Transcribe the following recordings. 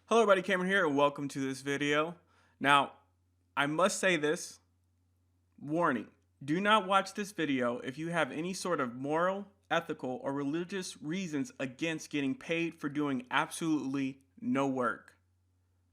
Hello everybody, Cameron here and welcome to this video. Now, I must say this, warning, do not watch this video if you have any sort of moral, ethical, or religious reasons against getting paid for doing absolutely no work.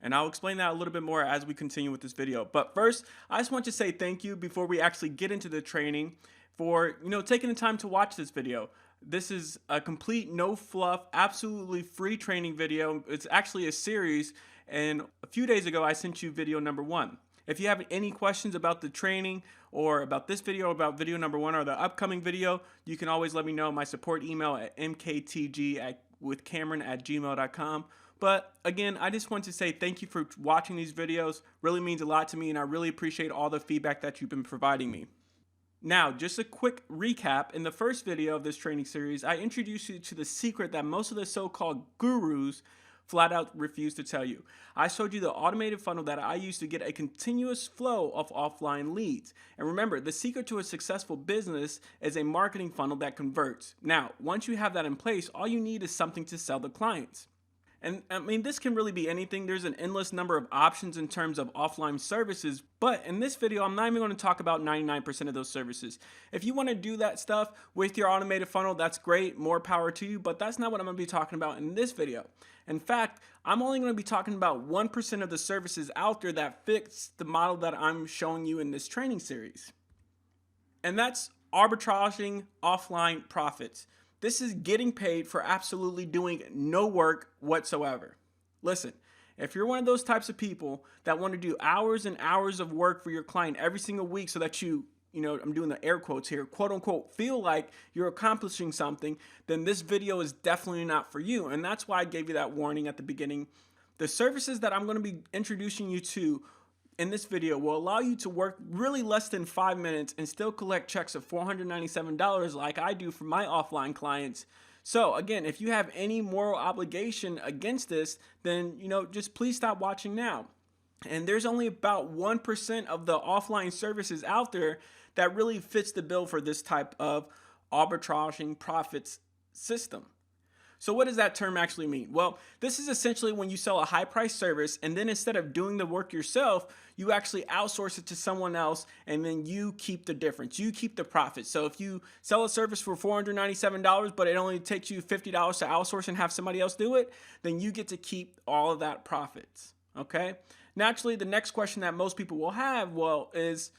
And I'll explain that a little bit more as we continue with this video. But first, I just want to say thank you before we actually get into the training for, taking the time to watch this video. This is a complete no fluff, absolutely free training video. It's actually a series, and a few days ago I sent you video number 1. If you have any questions about the training or about this video, about video number 1 or the upcoming video, you can always let me know. My support email at mktg@gmail.com. But again, I just want to say thank you for watching these videos. Really means a lot to me, and I really appreciate all the feedback that you've been providing me. Now, just a quick recap. In the first video of this training series, I introduced you to the secret that most of the so-called gurus flat out refuse to tell you. I showed you the automated funnel that I use to get a continuous flow of offline leads. And remember, the secret to a successful business is a marketing funnel that converts. Now, once you have that in place, all you need is something to sell the clients. And I mean, this can really be anything. There's an endless number of options in terms of offline services. But in this video, I'm not even going to talk about 99% of those services. If you want to do that stuff with your automated funnel, that's great. More power to you. But that's not what I'm going to be talking about in this video. In fact, I'm only going to be talking about 1% of the services out there that fits the model that I'm showing you in this training series. And that's arbitraging offline profits. This is getting paid for absolutely doing no work whatsoever. Listen, if you're one of those types of people that want to do hours and hours of work for your client every single week so that I'm doing the air quotes here, quote unquote, feel like you're accomplishing something, then this video is definitely not for you. And that's why I gave you that warning at the beginning. The services that I'm going to be introducing you to in this video will allow you to work really less than 5 minutes and still collect checks of $497 like I do for my offline clients. So again, if you have any moral obligation against this, then just please stop watching now. And there's only about 1% of the offline services out there that really fits the bill for this type of arbitraging profits system. So what does that term actually mean? Well, this is essentially when you sell a high price service and then instead of doing the work yourself, you actually outsource it to someone else and then you keep the difference. You keep the profit. So if you sell a service for $497, but it only takes you $50 to outsource and have somebody else do it, then you get to keep all of that profits. Okay? Naturally, the next question that most people will have, is,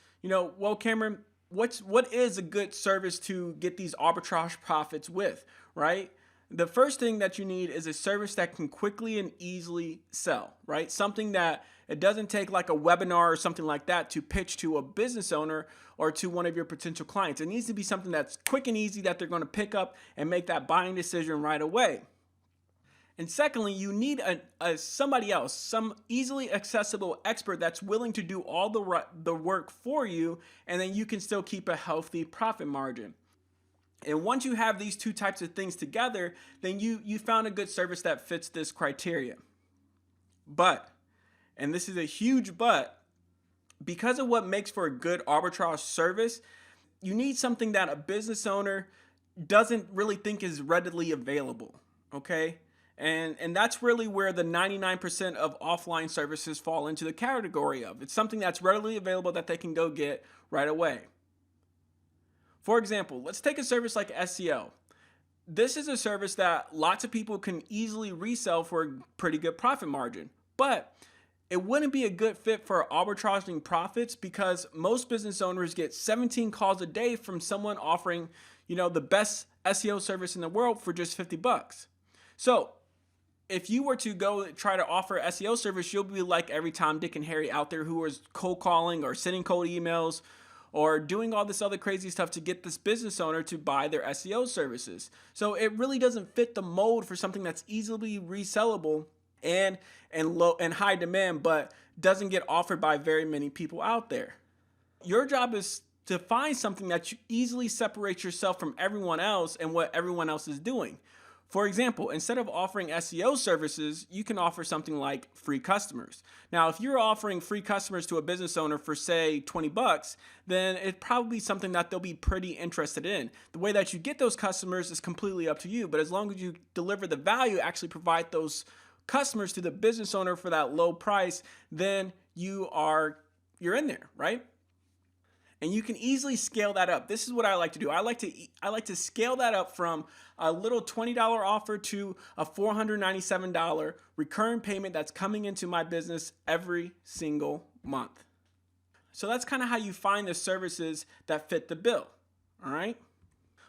Cameron, what is a good service to get these arbitrage profits with, right? The first thing that you need is a service that can quickly and easily sell, right? Something that it doesn't take like a webinar or something like that to pitch to a business owner or to one of your potential clients. It needs to be something that's quick and easy that they're going to pick up and make that buying decision right away. And secondly, you need somebody else, some easily accessible expert that's willing to do all the work for you, and then you can still keep a healthy profit margin. And once you have these two types of things together, then you found a good service that fits this criteria. But, and this is a huge but, because of what makes for a good arbitrage service, you need something that a business owner doesn't really think is readily available, okay? And that's really where the 99% of offline services fall into the category of. It's something that's readily available that they can go get right away. For example, let's take a service like SEO. This is a service that lots of people can easily resell for a pretty good profit margin, but it wouldn't be a good fit for arbitraging profits because most business owners get 17 calls a day from someone offering, the best SEO service in the world for just $50. So if you were to go try to offer SEO service, you'll be like every Tom, Dick, and Harry out there who is cold calling or sending cold emails or doing all this other crazy stuff to get this business owner to buy their SEO services. So it really doesn't fit the mold for something that's easily resellable and low and high demand, but doesn't get offered by very many people out there. Your job is to find something that you easily separate yourself from everyone else and what everyone else is doing. For example, instead of offering SEO services, you can offer something like free customers. Now, if you're offering free customers to a business owner for, say, $20, then it's probably something that they'll be pretty interested in. The way that you get those customers is completely up to you, but as long as you deliver the value, actually provide those customers to the business owner for that low price, then you're in there, right? And you can easily scale that up. This is what I like to do. I like to scale that up from a little $20 offer to a $497 recurring payment that's coming into my business every single month. So that's kind of how you find the services that fit the bill. All right.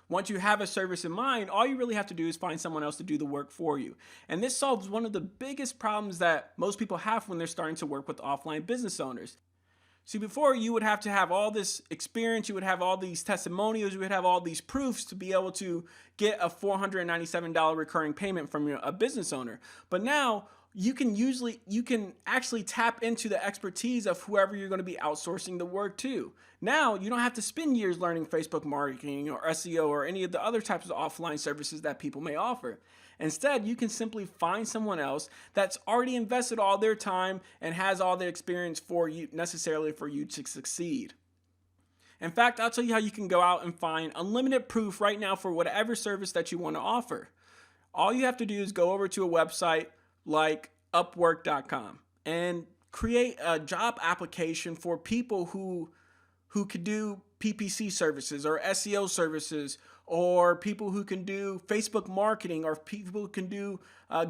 Once you have a service in mind, all you really have to do is find someone else to do the work for you. And this solves one of the biggest problems that most people have when they're starting to work with offline business owners. See, before you would have to have all this experience, you would have all these testimonials, you would have all these proofs to be able to get a $497 recurring payment from a business owner. But now you can actually tap into the expertise of whoever you're going to be outsourcing the work to. Now you don't have to spend years learning Facebook marketing or SEO or any of the other types of offline services that people may offer. Instead, you can simply find someone else that's already invested all their time and has all the experience for you necessarily for you to succeed. In fact, I'll tell you how you can go out and find unlimited proof right now for whatever service that you want to offer. All you have to do is go over to a website like Upwork.com and create a job application for people who could do PPC services or SEO services, or people who can do Facebook marketing, or people who can do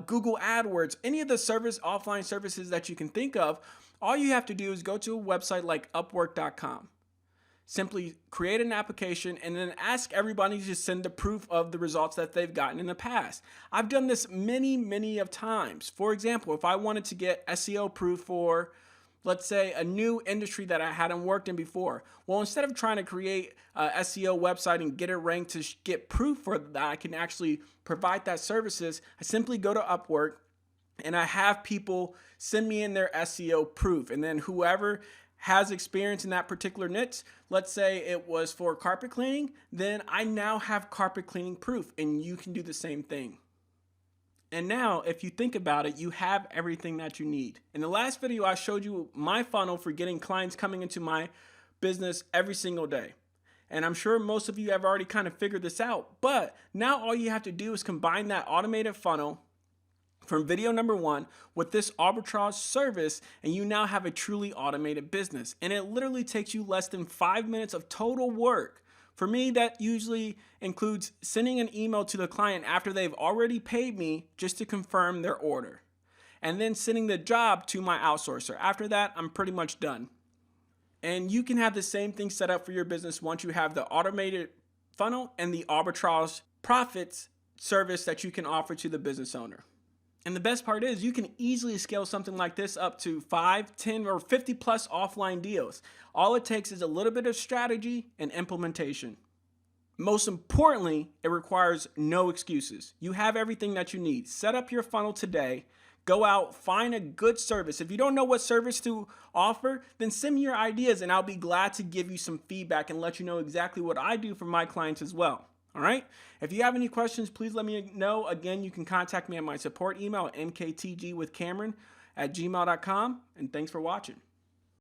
Google AdWords, any of the offline services that you can think of. All you have to do is go to a website like Upwork.com. Simply create an application and then ask everybody to send the proof of the results that they've gotten in the past. I've done this many of times. For example, if I wanted to get SEO proof for, let's say, a new industry that I hadn't worked in before. Well, instead of trying to create a SEO website and get it ranked to get proof for that I can actually provide that services, I simply go to Upwork and I have people send me in their SEO proof. And then whoever has experience in that particular niche, let's say it was for carpet cleaning, then I now have carpet cleaning proof, and you can do the same thing. And now, if you think about it, you have everything that you need. In the last video, I showed you my funnel for getting clients coming into my business every single day. And I'm sure most of you have already kind of figured this out. But now all you have to do is combine that automated funnel from video number 1 with this arbitrage service, and you now have a truly automated business. And it literally takes you less than 5 minutes of total work. For me, that usually includes sending an email to the client after they've already paid me just to confirm their order, and then sending the job to my outsourcer. After that, I'm pretty much done. And you can have the same thing set up for your business once you have the automated funnel and the arbitrage profits service that you can offer to the business owner. And the best part is you can easily scale something like this up to 5, 10, or 50 plus offline deals. All it takes is a little bit of strategy and implementation. Most importantly, it requires no excuses. You have everything that you need. Set up your funnel today. Go out, find a good service. If you don't know what service to offer, then send me your ideas and I'll be glad to give you some feedback and let you know exactly what I do for my clients as well. All right. If you have any questions, please let me know. Again, you can contact me at my support email at mktgwithcameron@gmail.com. And thanks for watching.